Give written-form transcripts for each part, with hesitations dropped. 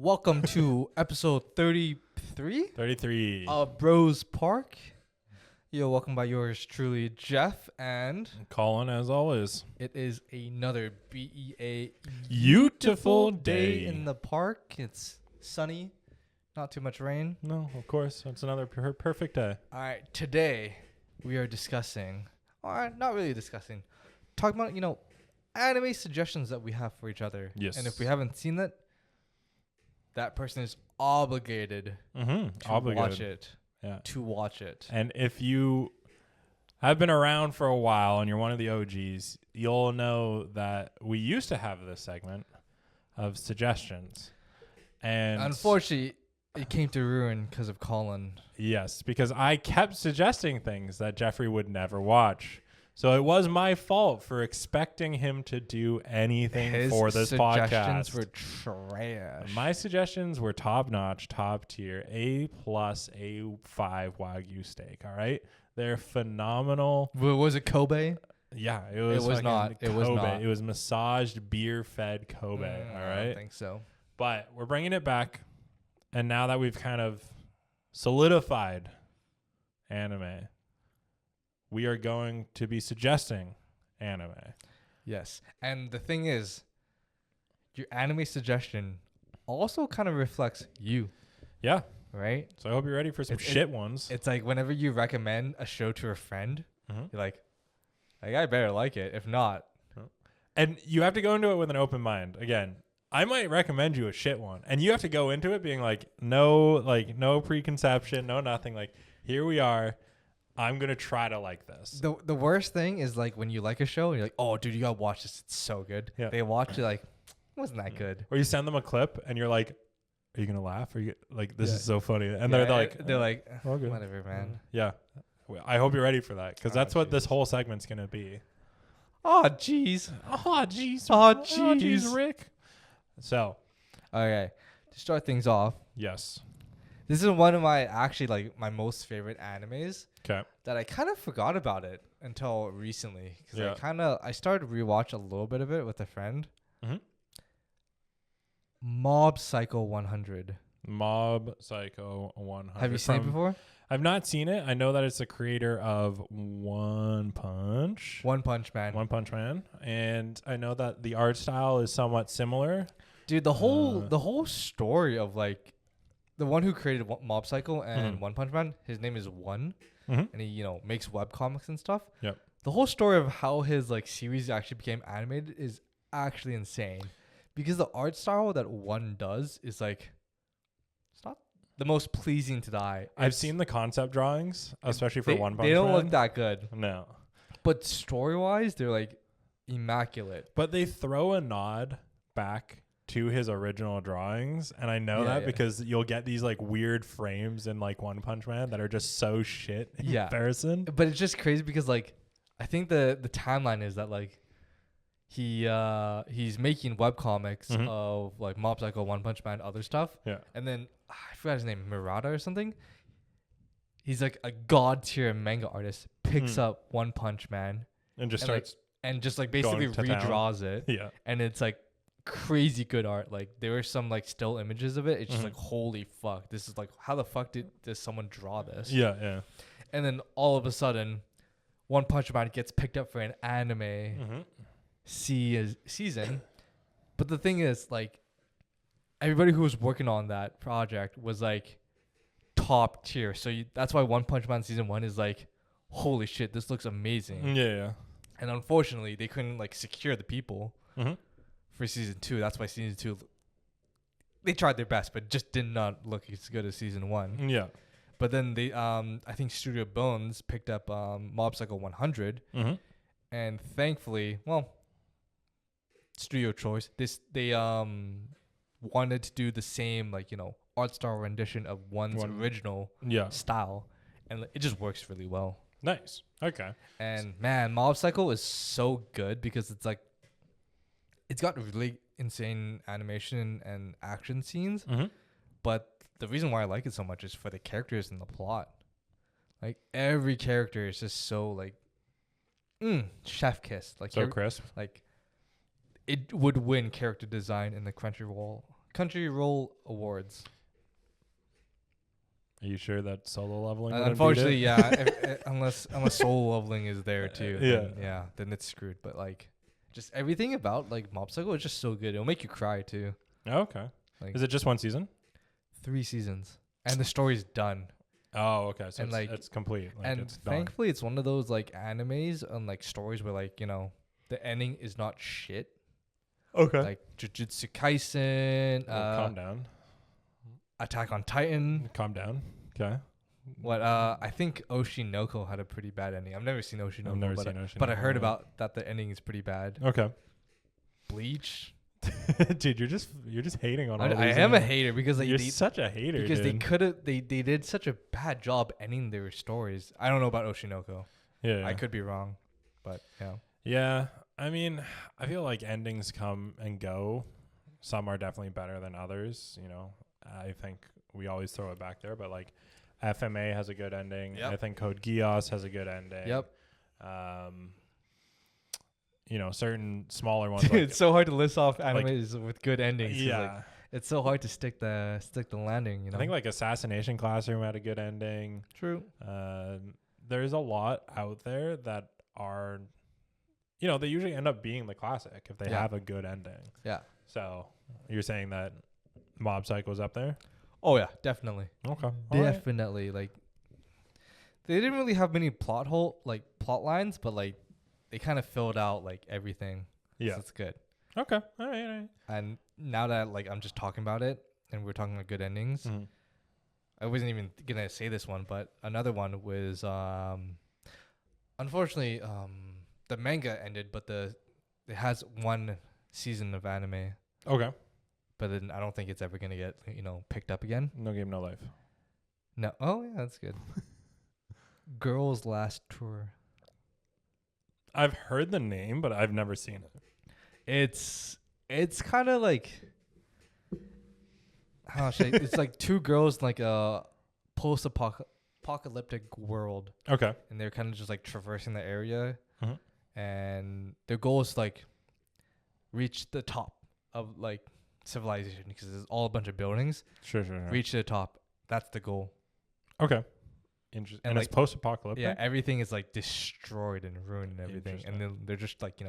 Welcome to episode 33 33. of Bros Park. Yo, welcome by yours truly, Jeff, and Colyn, as always. it is another BEA Beautiful day. in the park. It's sunny, not too much rain. No, of course. It's another perfect day. All right, today we are discussing, or not really discussing, talking about, anime suggestions that we have for each other. Yes. And if we haven't seen that, that person is obligated to watch it. Yeah. To watch it. And if you have been around for a while and you're one of the OGs, you'll know that we used to have this segment of suggestions. And unfortunately, it came to ruin because of Colyn. yes, because I kept suggesting things that Jeffrey would never watch. So it was my fault for expecting him to do anything for this podcast. His suggestions were trash. My suggestions were top notch, top tier, A+, A5 Wagyu steak. All right, they're phenomenal. Was it Kobe? Yeah, it was not. It was not. It was massaged, beer fed Kobe. All right, I don't think so. but we're bringing it back, and now that we've kind of solidified anime, we are going to be suggesting anime. Yes, and the thing is, your anime suggestion also kind of reflects you, Yeah, right? so I hope you're ready for some shit ones. It's like whenever you recommend a show to a friend, you're like, I better like it. If not, And you have to go into it with an open mind. Again, I might recommend you a shit one, and you have to go into it being like, no preconception, no nothing. Like, here we are. I'm gonna try to like this. the worst thing is like when you like a show and you're like, oh, dude, you gotta watch this. It's so good. Yeah. They watch it like, it wasn't that good. Or you send them a clip, and you're like, are you gonna laugh? Are you like, this Yeah. is so funny? And Yeah, they're like, "Eh, all good. whatever, man. Yeah. Well, I hope you're ready for that, because that's what this jeez. whole segment's gonna be. Oh, jeez. Oh, jeez. Oh, jeez. Rick. So, Okay, to start things off, yes. this is one of my my most favorite animes Okay. that I kind of forgot about it until recently because Yeah. I started to rewatch a little bit of it with a friend. Mm-hmm. Mob Psycho 100. Mob Psycho 100. Have you seen it before? I've not seen it. I know that it's the creator of One Punch. One Punch Man. One Punch Man. And I know that the art style is somewhat similar. Dude, the whole story of like the one who created Mob Psycho and One Punch Man, his name is One, and he makes webcomics and stuff. Yep. The whole story of how his like series actually became animated is actually insane, because the art style that One does is like, it's not the most pleasing to the eye. I've seen the concept drawings, especially for One Punch Man. They don't look that good, No. but story wise, they're like immaculate. But they throw a nod back to his original drawings, and I know that because you'll get these like weird frames in like One Punch Man that are just so shit in comparison. But it's just crazy because like I think the timeline is that like he's making webcomics of like Mob Psycho, One Punch Man, other stuff. Yeah. And then I forgot his name, Murata or something. He's like a god tier manga artist, picks up One Punch Man And just and, starts and just like basically going to town. redraws it. Yeah. And it's like crazy good art. Like there were some like still images of it. It's just like, holy fuck, this is like, how the fuck did someone draw this? Yeah. And then all of a sudden, One Punch Man gets picked up for an anime season. But the thing is, like, everybody who was working on that project was like top tier. So that's why One Punch Man season 1 is like, holy shit, this looks amazing. Yeah. And unfortunately, they couldn't like secure the people for season 2. That's why season 2, they tried their best, but just did not look as good as season 1. Yeah. But then they, I think Studio Bones picked up Mob Psycho 100, and thankfully, well, studio choice. They wanted to do the same art style rendition of One's original style, and it just works really well. Nice. Okay. And man, Mob Psycho is so good because it's like, it's got really insane animation and action scenes, but the reason why I like it so much is for the characters and the plot. Like every character is just so like, chef kiss. Like so crisp. Like it would win character design in the Crunchyroll Crunchyroll Awards. Are you sure that solo leveling? Unfortunately, yeah. Unless solo leveling is there too. Then it's screwed. But like, just everything about like Mob Psycho is just so good. It'll make you cry too. Oh, okay. Like, is it just one season? 3 seasons, and the story's done. Oh, okay. So and it's complete. Like, and it's done. thankfully, it's one of those like animes and like stories where like the ending is not shit. Okay. Like Jujutsu Kaisen. Calm down. Attack on Titan. Calm down. Okay. I think Oshinoko had a pretty bad ending. I've never seen Oshinoko. I've never seen Oshinoko. But I heard about that the ending is pretty bad. Okay. Bleach. Dude, you're just hating on all I these. am a hater because you're such a hater. Because dude. they did such a bad job ending their stories. I don't know about Oshinoko. Yeah. I could be wrong, but yeah. Yeah. I mean, I feel like endings come and go. Some are definitely better than others. I think we always throw it back there, but like FMA has a good ending. Yep. I think Code Geass has a good ending. Yep. Certain smaller ones. Dude, like, it's so hard to list off animes with good endings. Yeah. Like, it's so hard to stick the landing. I think like Assassination Classroom had a good ending. True. There's a lot out there that are, they usually end up being the classic if they have a good ending. Yeah. So you're saying that Mob Psycho's up there? Oh yeah, definitely. Okay. Definitely. Like, they didn't really have many plot lines, but like they kind of filled out like everything. Yeah. So it's good. Okay. All right. And now that like I'm just talking about it and we're talking about good endings, I wasn't even gonna say this one, but another one was unfortunately the manga ended, but it has 1 season of anime. Okay. But then I don't think it's ever gonna get picked up again. No Game, No Life. No. Oh yeah, that's good. Girls' Last Tour. I've heard the name, but I've never seen it. It's kind of like, how should it's like 2 girls in like a post-apocalyptic world. Okay. And they're kind of just like traversing the area, and their goal is to like reach the top of like civilization because there's all a bunch of buildings. Sure. Reach to the top. That's the goal. Okay. Interesting. And like, it's post-apocalyptic? Yeah, everything is like destroyed and ruined and everything. And then they're just like,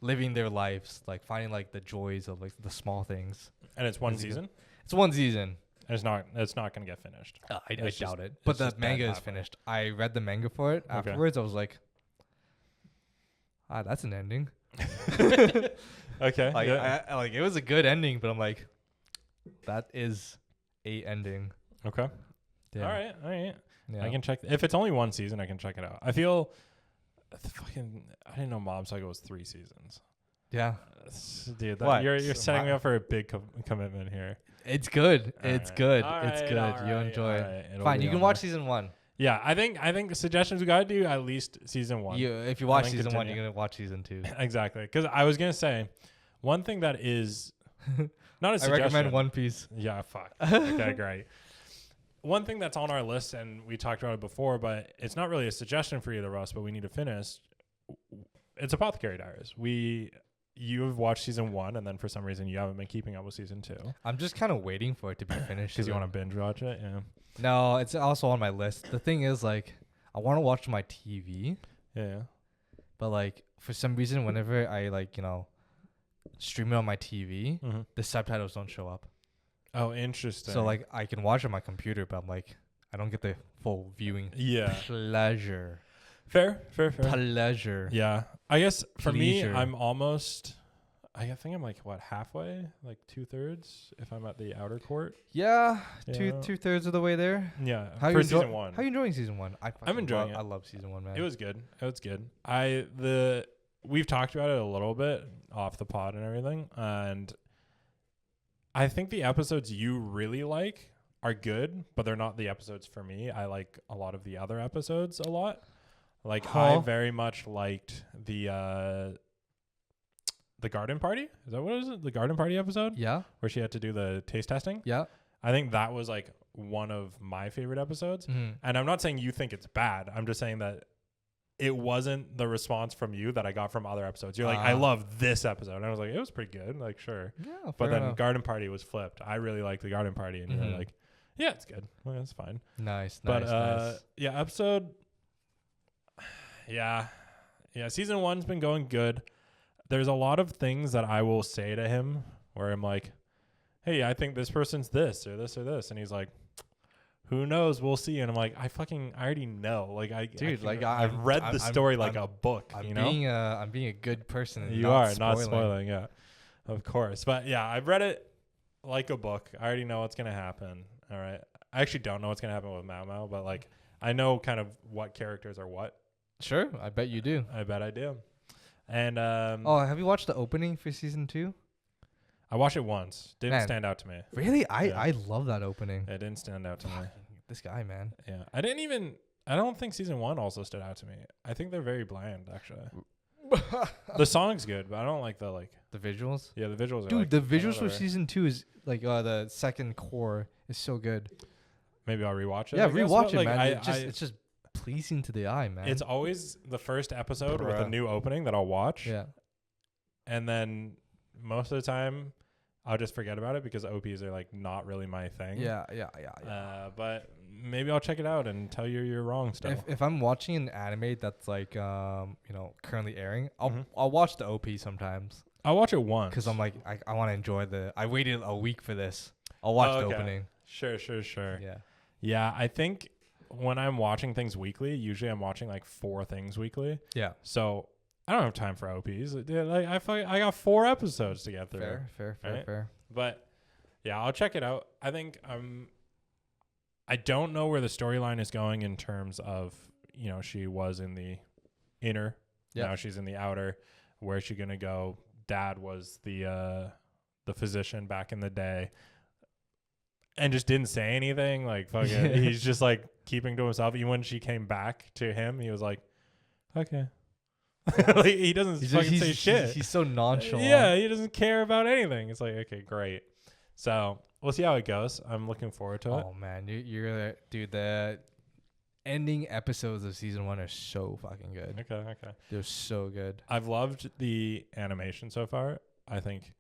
living their lives, like finding like the joys of like the small things. And it's 1 season? It's 1 season. And it's not going to get finished. I doubt it. But the manga is finished. I read the manga for it. Afterwards, I was like, that's an ending. Okay. Like, it was a good ending, but I'm like, that is a ending. Okay. Yeah. All right. Yeah. I can check. If it's only 1 season, I can check it out. I feel I didn't know Mob Psycho was 3 seasons. Yeah. Dude, you're setting me up for a big commitment here. It's good. All it's right. good. All It's right, good. all You right, enjoy all it. right. Fine. You can watch season 1. Yeah, I think the suggestions we gotta do at least season 1. If you watch then season 1, continue. you're gonna watch season 2. Exactly, because I was gonna say one thing that is not a I suggestion. recommend One Piece. Yeah, fuck. Okay, great. One thing that's on our list, and we talked about it before, but it's not really a suggestion for either of us, but we need to finish. It's Apothecary Diaries. You have watched season 1, and then for some reason you haven't been keeping up with season 2. I'm just kind of waiting for it to be finished. Because you want to binge watch it, yeah. No, it's also on my list. The thing is, like, I want to watch my TV. Yeah. But, like, for some reason, whenever I, like, stream it on my TV, the subtitles don't show up. Oh, interesting. So, like, I can watch it on my computer, but I'm like, I don't get the full viewing pleasure. Fair. Pleasure. Yeah. I guess for me, Pleasure. I'm almost... I think I'm like, halfway? Like 2/3 if I'm at the outer court? Yeah, Yeah. 2/3 of the way there. Yeah, How for you season 1. How you enjoying season 1? I'm enjoying it. I love season 1, man. It was good. We've talked about it a little bit off the pod and everything, and I think the episodes you really like are good, but they're not the episodes for me. I like a lot of the other episodes a lot. Like, I very much liked the garden party. Is that what it is? The garden party episode? Yeah. Where she had to do the taste testing? Yeah. I think that was like one of my favorite episodes. And I'm not saying you think it's bad. I'm just saying that it wasn't the response from you that I got from other episodes. You're like, I love this episode. And I was like, it was pretty good. Like, sure. Yeah, But then enough. Garden Party was flipped. I really liked the Garden Party. And you're like, yeah, it's good. Well, it's fine. Nice. Yeah, episode. Yeah. Season 1's been going good. There's a lot of things that I will say to him where I'm like, hey, I think this person's this or this or this. And he's like, who knows? We'll see. And I'm like, I already know. Like, I've read the story like a book. I'm you know, I'm being a good person. And you are not spoiling. Yeah, of course. But yeah, I've read it like a book. I already know what's gonna happen. All right. I actually don't know what's gonna happen with Mao Mao, but like, I know kind of what characters are what. Sure, I bet you do. I bet I do. And have you watched the opening for season 2? I watched it once. Didn't stand out to me. Really? I love that opening. It didn't stand out to me. This guy, man. Yeah. I don't think season 1 also stood out to me. I think they're very bland, actually. The song's good, but I don't like the visuals. Yeah, the visuals are dude, the visuals for season 2 is like the second core is so good. Maybe I'll rewatch it. Yeah, rewatch it, man. It's just pleasing to the eye, man. It's always the first episode with a new opening that I'll watch. Yeah. And then most of the time I'll just forget about it because OPs are like not really my thing. Yeah. But maybe I'll check it out and tell you you're wrong still. If I'm watching an anime that's like currently airing, I'll watch the OP sometimes. I'll watch it once because I'm like I want to enjoy I waited a week for this. I'll watch the opening. Sure. Yeah. I think when I'm watching things weekly, usually I'm watching like 4 things weekly. Yeah. So I don't have time for OPs. Like I got 4 episodes to get through. Fair. But yeah, I'll check it out. I think I don't know where the storyline is going in terms of, she was in the inner. Now she's in the outer. Where's she gonna go? Dad was the physician back in the day. And just didn't say anything. Like fucking he's just like keeping to himself. Even when she came back to him, he was like, okay. Like, he doesn't say shit. He's so nonchalant. Yeah, he doesn't care about anything. It's like, okay, great. So we'll see how it goes. I'm looking forward to it. Oh man, dude, the ending episodes of season 1 are so fucking good. Okay. They're so good. I've loved the animation so far. I think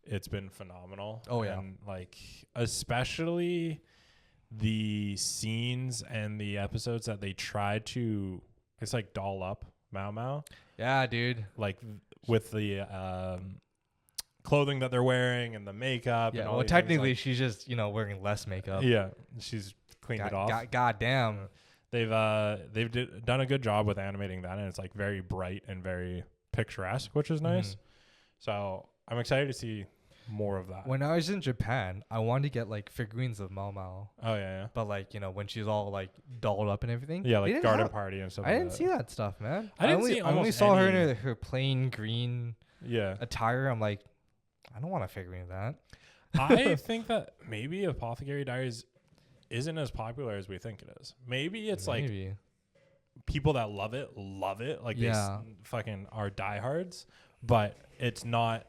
it's been phenomenal. Oh yeah. And like especially the scenes and the episodes that they tried to doll up Mao Mao. Yeah, dude. Like with the clothing that they're wearing and the makeup. Yeah, and all well, these technically she's just, wearing less makeup. Yeah, she's cleaned it off. God damn. They've done a good job with animating that, and it's like very bright and very picturesque, which is nice. So I'm excited to see more of that. When I was in Japan, I wanted to get like figurines of Mao Mao. Oh yeah. But like, when she's all like dolled up and everything. Yeah, like garden party and stuff. I didn't see that stuff, man. I only saw her in her plain green attire. I'm like, I don't want a figurine of that. I think that maybe Apothecary Diaries isn't as popular as we think it is. Maybe it's like people that love it. Like they fucking are diehards, but it's not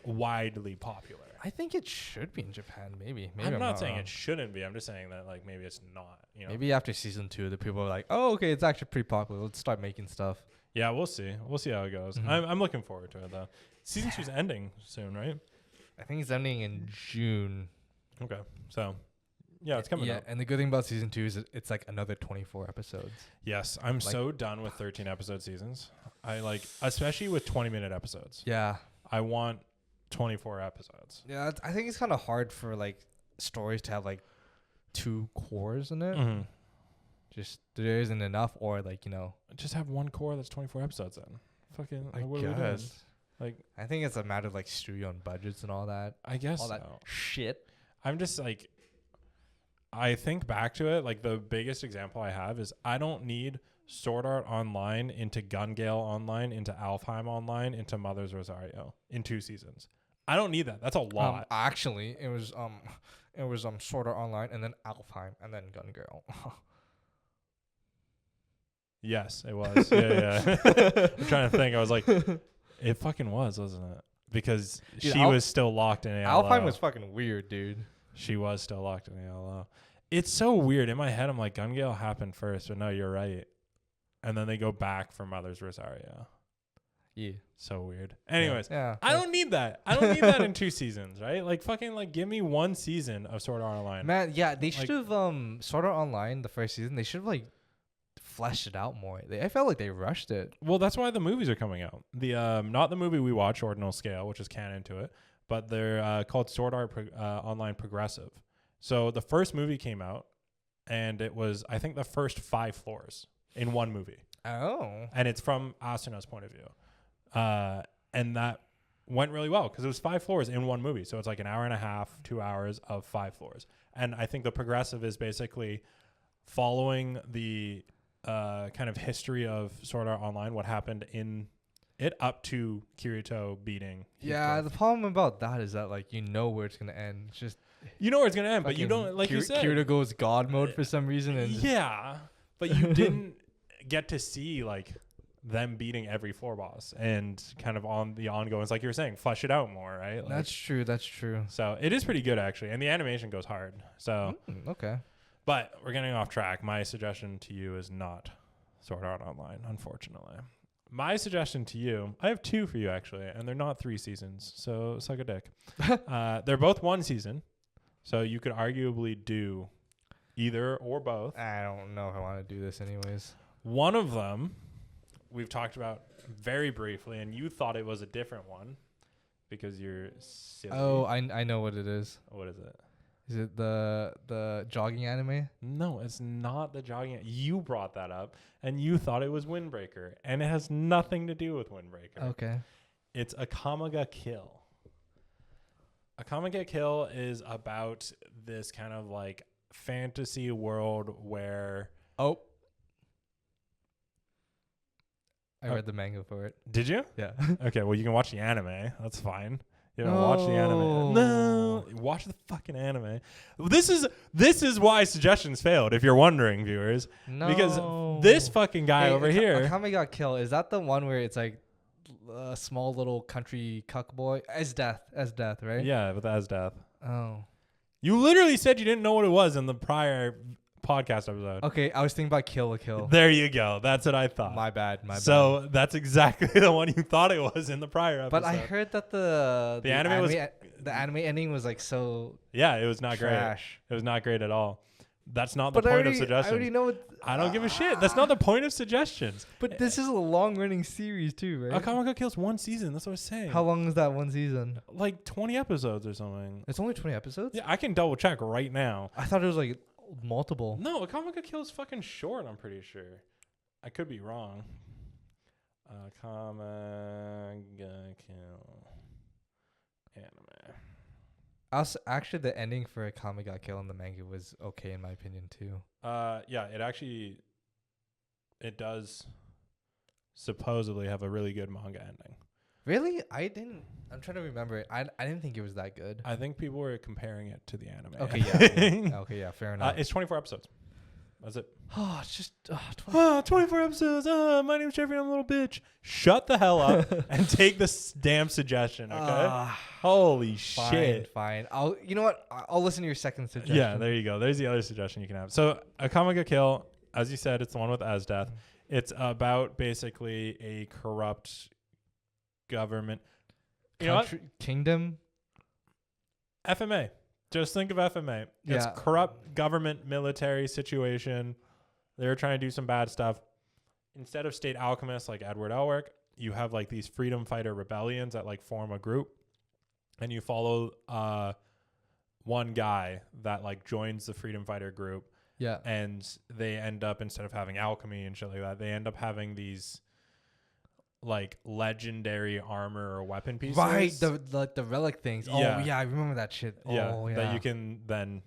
widely popular. I think it should be in Japan. Maybe I'm not saying it shouldn't be. I'm just saying that like maybe it's not. Maybe after season 2, the people are like, oh, okay, it's actually pretty popular. Let's start making stuff. Yeah, we'll see. We'll see how it goes. I'm looking forward to it though. Season 2's ending soon, right? I think it's ending in June. Okay, so yeah, it's coming up. And the good thing about season 2 is it's like another 24 episodes. Yes, I'm so done with 13 episode seasons. I like, especially with 20-minute episodes. Yeah, I want 24 episodes. Yeah, I think it's kind of hard for like stories to have like 2 cores in it. Just there isn't enough, or like just have one core that's 24 episodes. Then fucking. I what are we doing? Like, I think it's a matter of like studio and budgets and all that. I guess all that shit. I'm just like, I think back to it. Like the biggest example I have is I don't need Sword Art Online into Gun Gale Online into Alfheim Online into Mother's Rosario in 2 seasons. I don't need that. That's a lot. Actually, it was Sword Art Online and then Alfheim and then Gun Girl. Yes, it was. Yeah. I'm trying to think. I was like, it fucking was, wasn't it? Because dude, she was still locked in ALO. Alfheim was fucking weird, dude. She was still locked in ALO. It's so weird. In my head, I'm like, Gun Gale happened first, but no, you're right. and then they go back for Mother's Rosario. Yeah. So weird. Anyways, Yeah. I don't need that. I don't need that in 2 seasons, right? Like fucking like give me 1 season of Sword Art Online. Man, yeah, they should have Sword Art Online the first season. They should have like fleshed it out more. I felt like they rushed it. Well, that's why the movies are coming out. The not the movie we watch, Ordinal Scale, which is canon to it, but they're called Sword Art Online Progressive. So the first movie came out, and it was I think the first 5 floors in one movie. Oh. And it's from Asuna's point of view. And that went really well because it was 5 floors in one movie. So it's like an hour and a half, 2 hours of 5 floors. And I think the progressive is basically following the kind of history of Sword Art Online, what happened in it up to Kirito beating. Yeah, Heathcliff. the problem about that is that like you know where it's gonna end. It's just You know where it's gonna end, but you don't like you said. Kirito goes God mode for some reason, and yeah, but you didn't get to see like them beating every floor boss and kind of on the ongoing. It's like you were saying, flesh it out more, right? Like, that's true. That's true. so it is pretty good actually, and the animation goes hard. So, Okay. but we're getting off track. My suggestion to you is not Sword Art Online, unfortunately. My suggestion to you, I have 2 for you actually, and they're not 3 seasons. So suck a dick. They're both 1 season, so you could arguably do either or both. I don't know if I want to do this anyways. One of them we've talked about very briefly, and you thought it was a different one because you're silly. Oh, I know what it is. What is it? Is it the jogging anime? No, it's not the jogging. You brought that up, and you thought it was Windbreaker, and it has nothing to do with Windbreaker. Okay. It's Akame ga Kill. Akame ga Kill is about this kind of like fantasy world where... Oh. I read the manga for it. Did you? Yeah. Okay, well, you can watch the anime. That's fine. You don't watch the anime. No, watch the fucking anime. This is why suggestions failed. If you're wondering, viewers, No. because this fucking guy over here. Akame got killed. Is that the one where it's like a small little country cuck boy? As death, right? Yeah, with Asdeath. Oh. You literally said you didn't know what it was in the prior podcast episode. Okay, I was thinking about Kill la Kill. There you go. That's what I thought. My bad. So that's exactly the one you thought it was in the prior episode. But I heard that the anime was the anime ending was like so yeah, it was not trash. great. It was not great at all. That's not the point of suggestions. I already know. I don't give a shit. That's not the point of suggestions. But this is a long running series too, right? Akame ga Kill's 1 season. That's what I was saying. How long is that one season? Like 20 episodes or something. It's only 20 episodes? Yeah, I can double check right now. I thought it was like multiple. No, Akame ga Kill is fucking short, I'm pretty sure. I could be wrong. Akame ga Kill anime. Actually, the ending for Akame got Kill in the manga was okay in my opinion too. Yeah, it does supposedly have a really good manga ending. Really? I'm trying to remember it. I didn't think it was that good. I think people were comparing it to the anime. Okay, yeah. Okay, yeah, fair enough. It's 24 episodes. That's it. Oh, it's just 24 episodes. My name's Jeffrey. I'm a little bitch. Shut the hell up and take this damn suggestion, okay? Holy shit. Fine. You know what? I'll listen to your second suggestion. Yeah, there you go. There's the other suggestion you can have. So, Akame ga Kill, as you said, it's the one with Asdeath. It's about basically a corrupt government. You know what? Kingdom? FMA. Just think of FMA. It's corrupt government military situation. They're trying to do some bad stuff. Instead of state alchemists like Edward Elric, you have like these freedom fighter rebellions that like form a group, and you follow one guy that like joins the freedom fighter group. Yeah. And they end up, instead of having alchemy and shit like that, they end up having these like legendary armor or weapon pieces. Right, the relic things. Yeah. Oh yeah, I remember that shit. Yeah, Oh yeah. that you can then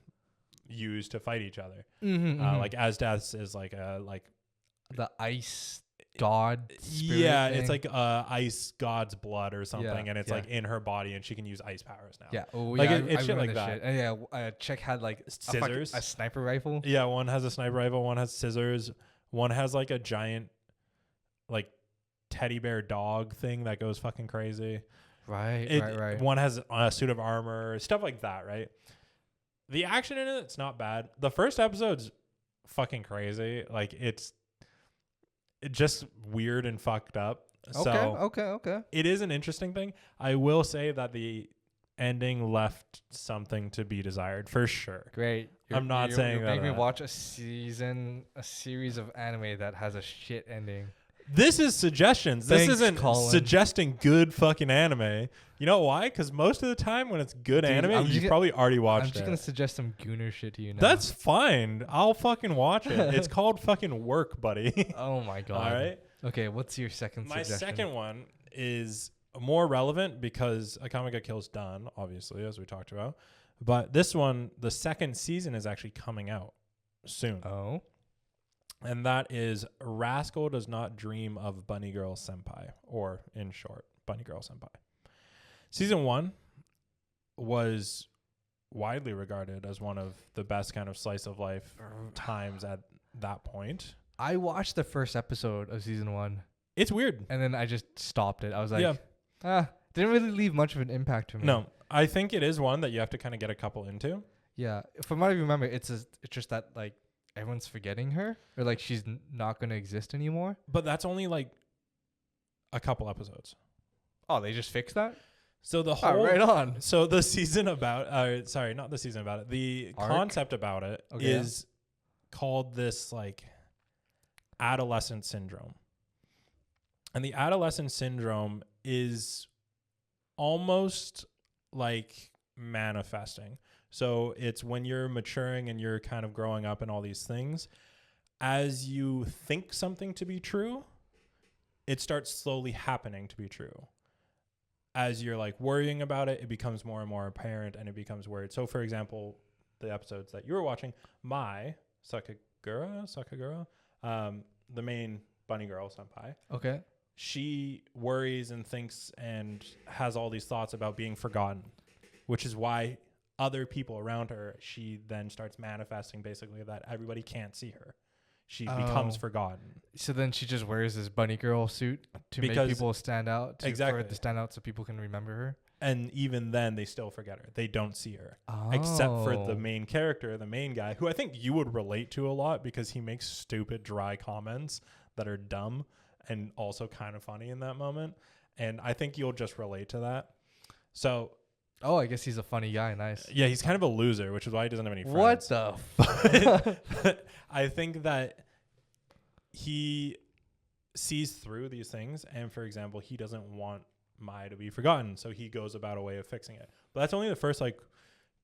use to fight each other. Mm-hmm. Like Asdeath is like a the ice god. Yeah, thing. it's like ice god's blood or something, Yeah, and it's yeah. like in her body, and she can use ice powers now. Yeah. Oh Like, yeah. it's shit remember like that. Shit. And yeah, chick had like Scissors. a sniper rifle. Yeah, one has a sniper rifle, one has scissors, one has like a giant like teddy bear dog thing that goes fucking crazy. Right. One has a suit of armor, stuff like that, right? The action in it's not bad. The first episode's fucking crazy. Like it's just weird and fucked up. So Okay. it is an interesting thing. I will say that the ending left something to be desired for sure. Great. I'm not saying you're that. making me watch a series of anime that has a shit ending. This is suggestions. Thanks, this isn't Colyn. suggesting good fucking anime. You know why? Because most of the time when it's good Dude, anime, you've probably already watched it. I'm just going to suggest some Gooner shit to you now. That's fine. I'll fucking watch it. It's called fucking work, buddy. Oh my God. All right. Okay, what's your second My suggestion? second one is more relevant because Akame ga Kill's done, obviously, as we talked about. But this one, the second season is actually coming out soon. Oh. And that is Rascal Does Not Dream of Bunny Girl Senpai, or in short, Bunny Girl Senpai. Season 1 was widely regarded as one of the best kind of slice of life times at that point. I watched the first episode of season 1. It's weird. And then I just stopped it. I was like, didn't really leave much of an impact to me. No, I think it is one that you have to kind of get a couple into. Yeah. From what I remember, it's just that like everyone's forgetting her, or like she's not going to exist anymore. But that's only like a couple episodes. Oh, they just fixed that? So the whole right on. So the season about not the season about it. The Arc? concept about it is called this like adolescent syndrome. And the adolescent syndrome is almost like manifesting. So it's when you're maturing and you're kind of growing up and all these things, as you think something to be true, it starts slowly happening to be true. As you're like worrying about it, it becomes more and more apparent and it becomes weird. So for example, the episodes that you were watching, Mai Sakagura, the main bunny girl senpai. Okay. She worries and thinks and has all these thoughts about being forgotten, which is why other people around her, she then starts manifesting basically that everybody can't see her. She becomes forgotten. So then she just wears this bunny girl suit to make people stand out. For it to stand out so people can remember her. And even then, they still forget her. They don't see her. Except for the main character, the main guy, who I think you would relate to a lot because he makes stupid, dry comments that are dumb and also kind of funny in that moment. And I think you'll just relate to that. So... Oh, I guess he's a funny guy. Nice. Yeah, he's kind of a loser, which is why he doesn't have any friends. What the fuck? I think that he sees through these things. And for example, he doesn't want Mai to be forgotten. So he goes about a way of fixing it. But that's only the first like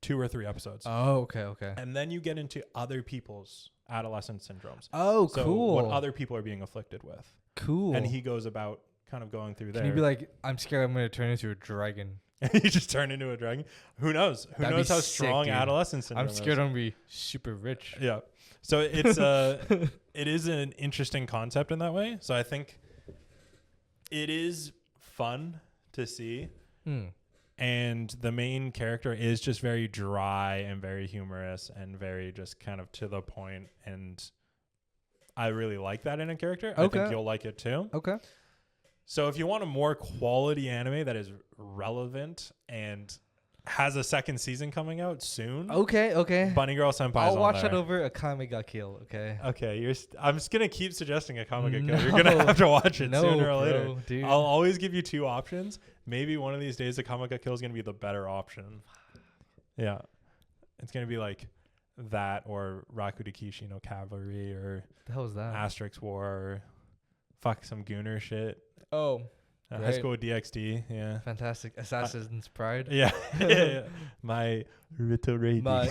2 or 3 episodes. Oh, okay. And then you get into other people's adolescent syndromes. Oh, so cool. what other people are being afflicted with. Cool. And he goes about kind of going through there. Can you be like, I'm scared I'm going to turn into a dragon? You just turn into a dragon. Who knows? Who knows how strong dude. adolescence syndrome I'm scared I'm going to be super rich. Yeah. So it's it is an interesting concept in that way. So I think it is fun to see. And the main character is just very dry and very humorous and very just kind of to the point. And I really like that in a character. Okay. I think you'll like it too. Okay. So if you want a more quality anime that is relevant and has a second season coming out soon. Okay. Bunny Girl Senpai. I'll watch that over Akame ga Kill, okay? Okay, I'm just going to keep suggesting Akame ga Kill. You're going to have to watch it sooner or later. Dude. I'll always give you 2 options. Maybe one of these days Akame ga Kill is going to be the better option. Yeah. It's going to be like that or Rakudakishi no Cavalry or the hell was that? Asterix War or some Gooner shit. Oh. High School DxD, yeah. Fantastic. Assassin's Pride. Yeah. Yeah. My Rito Ready. I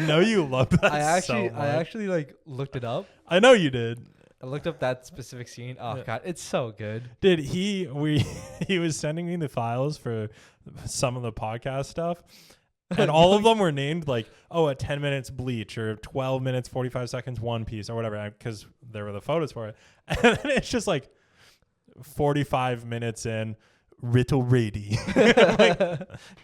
know you love that so much. I actually like looked it up. I know you did. I looked up that specific scene. Oh god, it's so good. Did he was sending me the files for some of the podcast stuff. And all of them were named like, at 10 minutes Bleach or 12 minutes, 45 seconds One Piece or whatever, because there were the photos for it. And then it's just like 45 minutes in, Rito Ready. Like,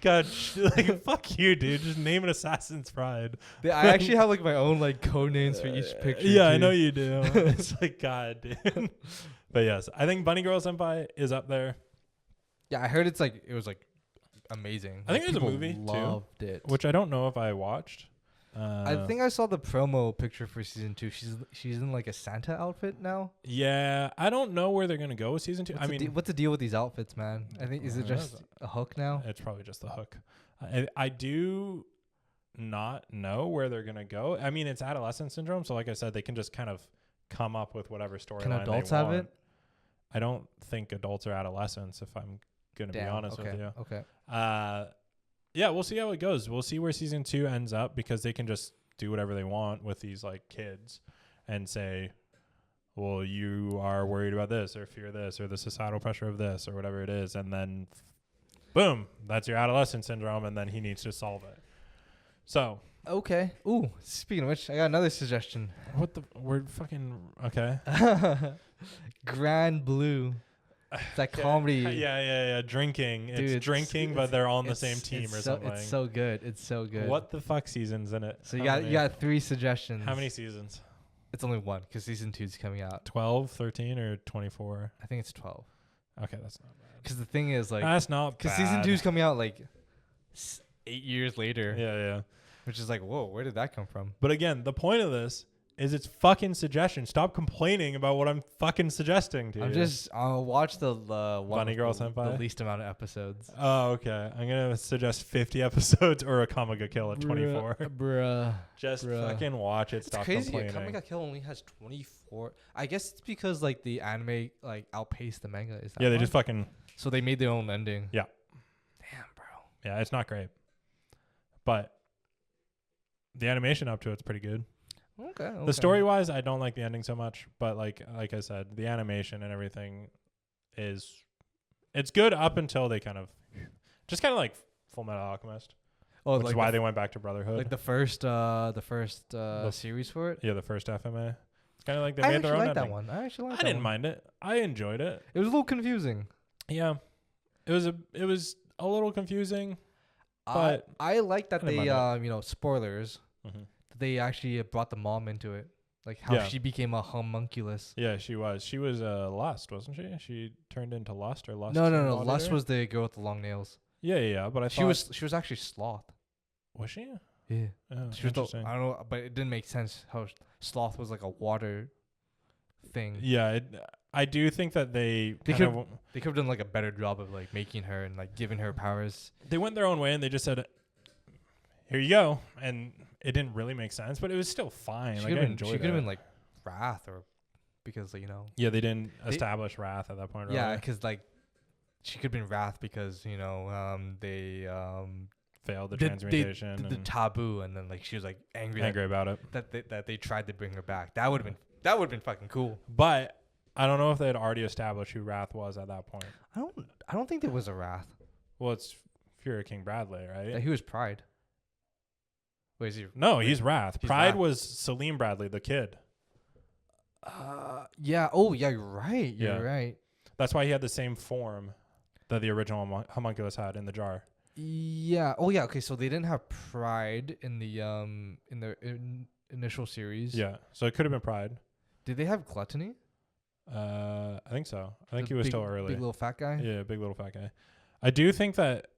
God, like, fuck you, dude. Just name it Assassin's Pride. I actually have like my own like code names for each picture. Yeah, too. I know you do. It's like, God, dude. But yes, I think Bunny Girl Senpai is up there. Yeah, I heard it was like amazing. I think there's a people movie loved it. which I don't know if I watched. I think I saw the promo picture for season 2. She's in like a Santa outfit now. Yeah, I don't know where they're gonna go with season 2. What's the deal with these outfits, man? I think is it just a hook now? It's probably just the hook. I do not know where they're gonna go. I mean, it's adolescent syndrome, so like I said, they can just kind of come up with whatever storyline. Can adults have it? I don't think adults are adolescents, if I'm gonna be honest with you. Okay. Yeah, we'll see how it goes. We'll see where season 2 ends up, because they can just do whatever they want with these like kids and say, well, you are worried about this or fear this or the societal pressure of this or whatever it is. And then boom, that's your adolescent syndrome. And then he needs to solve it. So. Okay. Ooh, speaking of which, I got another suggestion. We're fucking, okay. Grand Blue. It's that comedy. Yeah. Drinking. Dude, it's drinking, but they're all on the same team or something. It's so good. It's so good. What the fuck season's in it? So you got 3 suggestions. How many seasons? It's only 1 because season 2 is coming out. 12, 13, or 24? I think it's 12. Okay, that's not bad. Because the thing is, like, that's not bad. Because season 2 is coming out like 8 years later. Yeah. Which is like, whoa, where did that come from? But again, the point of this is it's fucking suggestion. Stop complaining about what I'm fucking suggesting to you. I'll watch the one Bunny Girl Senpai? The least amount of episodes. Oh, okay. I'm going to suggest 50 episodes or Akame ga Kill at 24. Bruh. Just fucking watch it. Stop complaining. It's crazy. Akame ga Kill only has 24. I guess it's because like the anime like outpaced the manga. Is that they just fucking. So they made their own ending. Yeah. Damn, bro. Yeah, it's not great. But the animation up to it's pretty good. Okay. The story wise, I don't like the ending so much, but like I said, the animation and everything it's good up until they kind of like Full Metal Alchemist. Oh, which is why they went back to Brotherhood. Like the first series for it. Yeah, the first FMA. It's kind of like they made their own ending. That one. I actually liked that one. I didn't mind it. I enjoyed it. It was a little confusing. Yeah, it was a little confusing. But I like that they spoilers. Mm-hmm. They actually brought the mom into it, like how she became a homunculus. Yeah, she was. She was Lust, wasn't she? She turned into Lust or Lust. No. Lust was the girl with the long nails. Yeah. But she was actually Sloth. Was she? Yeah. Oh, she was I don't know, but it didn't make sense how Sloth was like a water thing. Yeah, I do think that they could have done like a better job of like making her and like giving her powers. They went their own way and they just said, "Here you go," and it didn't really make sense, but it was still fine. She could have been like Wrath, or because Yeah, they didn't establish Wrath at that point. Right? Yeah, because like she could have been Wrath because they failed the transmutation, did the taboo, and then like she was like angry about it that they tried to bring her back. That would have been fucking cool. But I don't know if they had already established who Wrath was at that point. I don't think there was a Wrath. Well, it's Fury King Bradley, right? Yeah, he was Pride. Wait, is he? No, he's Wrath. Pride was Salim Bradley, the kid. Yeah. Oh, yeah. You're right. You're right. That's why he had the same form that the original homunculus had in the jar. Yeah. Oh, yeah. Okay. So they didn't have Pride in the initial series. Yeah. So it could have been Pride. Did they have Gluttony? I think so. I think he was still early. Big little fat guy. Yeah, big little fat guy. I do think that.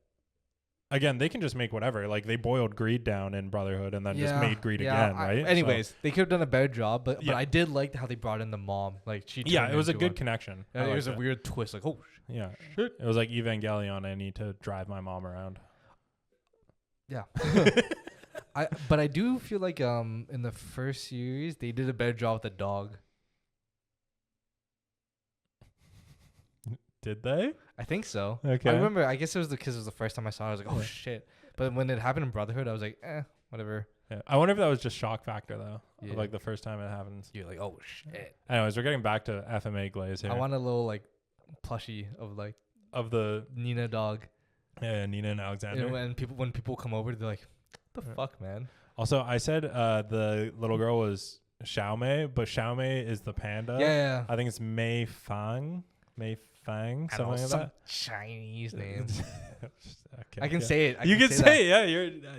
Again, they can just make whatever. Like, they boiled greed down in Brotherhood and then just made greed again, right? Anyways, they could have done a better job, but I did like how they brought in the mom. Like, it was a good connection. It was a weird twist. Like, oh, shit. It was like Evangelion, I need to drive my mom around. Yeah. But I do feel like in the first series, they did a better job with the dog. Did they? I think so. Okay. I remember. I guess it was because it was the first time I saw it. I was like, "Oh shit!" But when it happened in Brotherhood, I was like, whatever." Yeah. I wonder if that was just shock factor though. Yeah. Like the first time it happens. You're like, "Oh shit!" Anyways, we're getting back to FMA glaze here. I want a little like plushie of the Nina dog. Yeah, Nina and Alexander. And when people come over, they're like, "What the fuck, man?" Also, I said the little girl was Xiaomei, but Xiaomei is the panda. Yeah. I think it's Mei Fang, something like that. Chinese name. Okay, I can say it. You can say it. Yeah,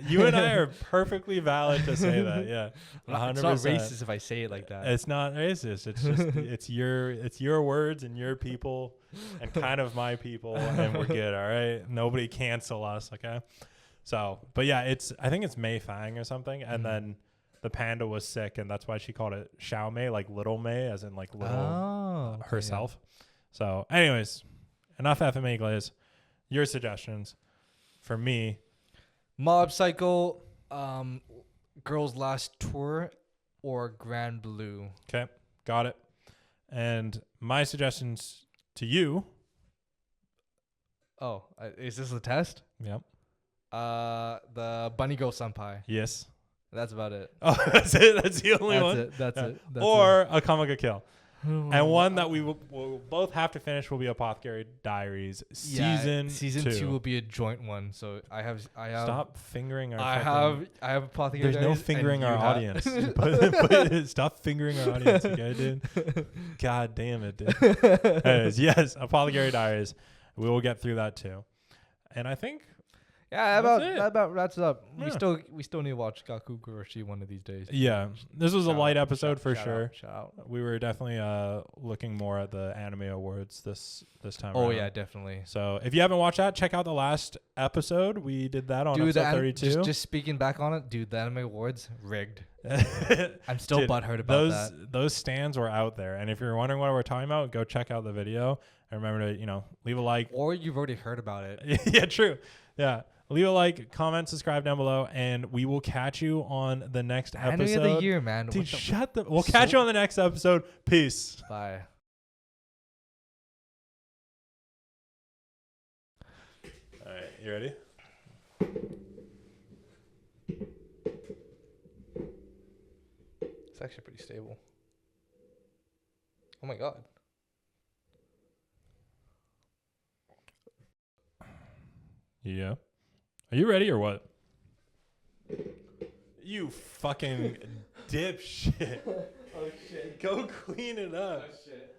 you and I are perfectly valid to say that. Yeah, 100%. It's not racist if I say it like that. It's not racist. It's just it's your words and your people and kind of my people, and we're good. All right, nobody cancel us. Okay, So, but yeah, I think it's Mei Fang or something, and then the panda was sick, and that's why she called it Xiao Mei, like little Mei, as in like little herself. Yeah. So, anyways, enough FMA Glaze. Your suggestions for me: Mob Psycho, Girls Last Tour, or Grand Blue. Okay, got it. And my suggestions to you. Oh, is this a test? Yep. The Bunny Girl Senpai. Yes. That's about it. Oh, that's it. That's the only one. That's it. Or Akame ga Kill. And one that we'll both have to finish will be Apothecary Diaries season 2 will be a joint one. So I have stop fingering our. I have Apothecary. There's Diaries no fingering our audience. but stop fingering our audience, okay, dude. God damn it, dude. Anyways, yes, Apothecary Diaries. We will get through that too. And I think. Yeah, that about wraps it up. Yeah. We still need to watch Gaku Goroshi one of these days. Yeah, this was a light episode for sure. Shout out. We were definitely looking more at the anime awards this time. Oh yeah, definitely. So if you haven't watched that, check out the last episode. We did that on episode 32. Just speaking back on it, dude, the anime awards rigged. I'm still butthurt about that. Those stands were out there, and if you're wondering what we're talking about, go check out the video. And remember to leave a like. Or you've already heard about it. Yeah, true. Yeah. Leave a like, comment, subscribe down below, and we will catch you on the next episode. Anime of the year, man. Dude, we'll catch you on the next episode. Peace. Bye. All right, you ready? It's actually pretty stable. Oh my god. Yeah. Are you ready or what? You fucking dipshit. Oh shit. Go clean it up. Oh shit.